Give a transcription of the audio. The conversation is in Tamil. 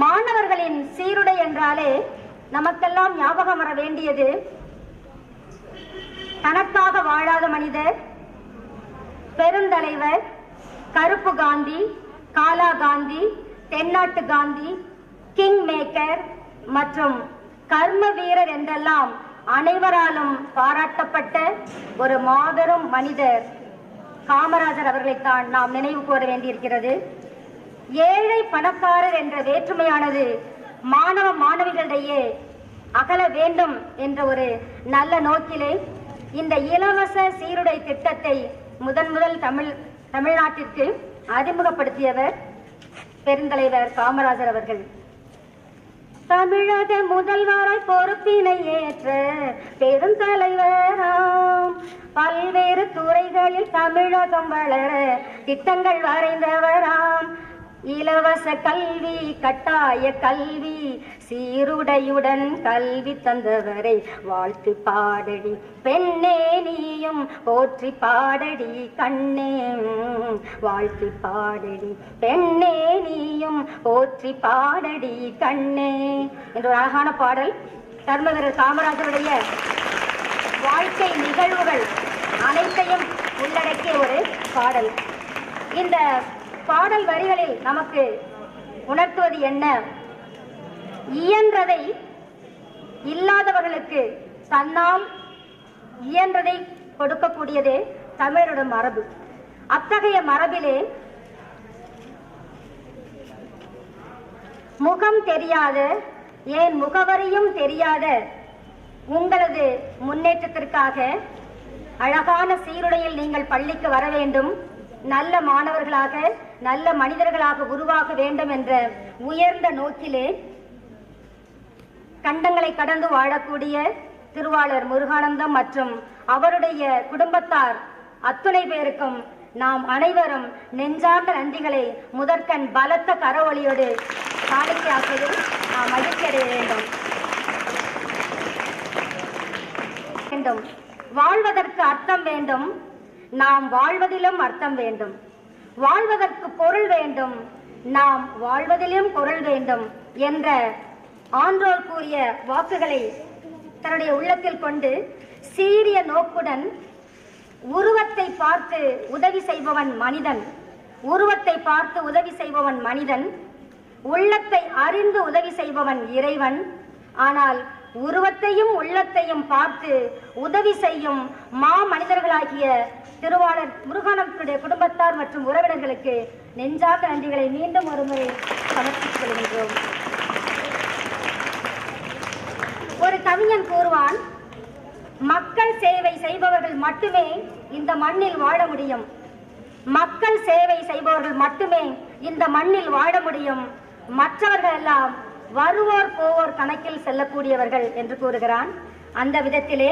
மாணவர்களின் சீருடை என்றாலே நமக்கெல்லாம் ஞாபகம் வர வேண்டியது தனக்காக வாழாத மனிதர், பெருந்தலைவர், கருப்பு காந்தி, காலா காந்தி, தென்னாட்டு காந்தி, கிங் மேக்கர் மற்றும் கர்ம வீரர் என்றெல்லாம் அனைவராலும் பாராட்டப்பட்ட ஒரு மாபெரும் மனிதர் காமராஜர் அவர்களைத்தான் நாம் நினைவு கூற வேண்டியிருக்கிறது. ஏழை பணக்காரர் என்ற வேற்றுமையானது மாணவ மாணவிகளிடையே அகல வேண்டும் என்ற ஒரு நல்ல நோக்கிலே இந்த இலவச சீருடை திட்டத்தை முதல் தமிழ்நாட்டிற்கு அறிமுகப்படுத்தியவர் பெருந்தலைவர் காமராஜர் அவர்கள். தமிழக முதல்வராய் பொறுப்பினை ஏற்ற பெருந்தலைவராம், பல்வேறு துறைகளில் தமிழகம் வளர திட்டங்கள் வரைந்தவராம். இலவச கல்வி, கட்டாய கல்வி, சீருடையுடன் கல்வி தந்தவரை வாழ்த்து பாடடி பெண்ணே, நீயும் போற்றி பாடடி கண்ணே, வாழ்த்து பாடடி பெண்ணே, நீயும் போற்றி பாடடி கண்ணே என்ற ஒரு அழகான பாடல் கர்மவீரர் காமராஜருடைய வாழ்க்கை நிகழ்வுகள் அனைத்தையும் உள்ளடக்கிய ஒரு பாடல். இந்த பாடல் வரிகளில் நமக்கு உணர்த்துவது என்ன? இயன்றதை இல்லாதவர்களுக்கு தன்னால் இயன்றதை கொடுக்கக்கூடியதே தமிழரோட மரபு. அத்தகைய மரபிலே முகம் தெரியாத, ஏன் முகவரியும் தெரியாத உங்களது முன்னேற்றத்திற்காக அழகான சீருடையில் நீங்கள் பள்ளிக்கு வர வேண்டும், நல்ல மாணவர்களாக நல்ல மனிதர்களாக உருவாக வேண்டும் என்ற உயர்ந்த நோக்கிலே கண்டங்களை கடந்து வாழக்கூடிய திருவாளர் முருகானந்தம் மற்றும் அவருடைய குடும்பத்தார் அத்துணை பேருக்கும் நாம் அனைவரும் நெஞ்சார்ந்த நன்றிகளை முதற்கண் பலத்த கரவொலியோடு காணிக்கையாக்குவதில் நாம் மகிழ்ச்சி அடைய வேண்டும். வாழ்வதற்கு அர்த்தம் வேண்டும், நாம் வாழ்வதிலும் அர்த்தம் வேண்டும். வாழ்வதற்கு பொருள் வேண்டும், நாம் வாழ்வதிலும் பொருள் வேண்டும் என்ற ஆன்றோர் கூறிய வாக்குகளை தன்னுடைய உள்ளத்தில் கொண்டு சீரிய நோக்குடன் உருவத்தை பார்த்து உதவி செய்பவன் மனிதன், உருவத்தை பார்த்து உதவி செய்பவன் மனிதன், உள்ளத்தை அறிந்து உதவி செய்பவன் இறைவன். ஆனால் உருவத்தையும் உள்ளத்தையும் பார்த்து உதவி செய்யும் மனிதர்களாகிய திருவாளர் முருகானந்தனுடைய குடும்பத்தார் மற்றும் உறவினர்களுக்கு நெஞ்சார்ந்த நன்றிகளை மீண்டும் ஒருமுறை சமர்ப்பித்துக் கொள்கின்றோம். ஒரு கவிஞன் கூறுவான், மக்கள் சேவை செய்பவர்கள் மட்டுமே இந்த மண்ணில் வாழ முடியும், மக்கள் சேவை செய்பவர்கள் மட்டுமே இந்த மண்ணில் வாழ முடியும், மற்றவர்கள் எல்லாம் வருவோர் போவோர் கணக்கில் செல்லக்கூடியவர்கள் என்று கூறுகிறான். அந்த விதத்திலே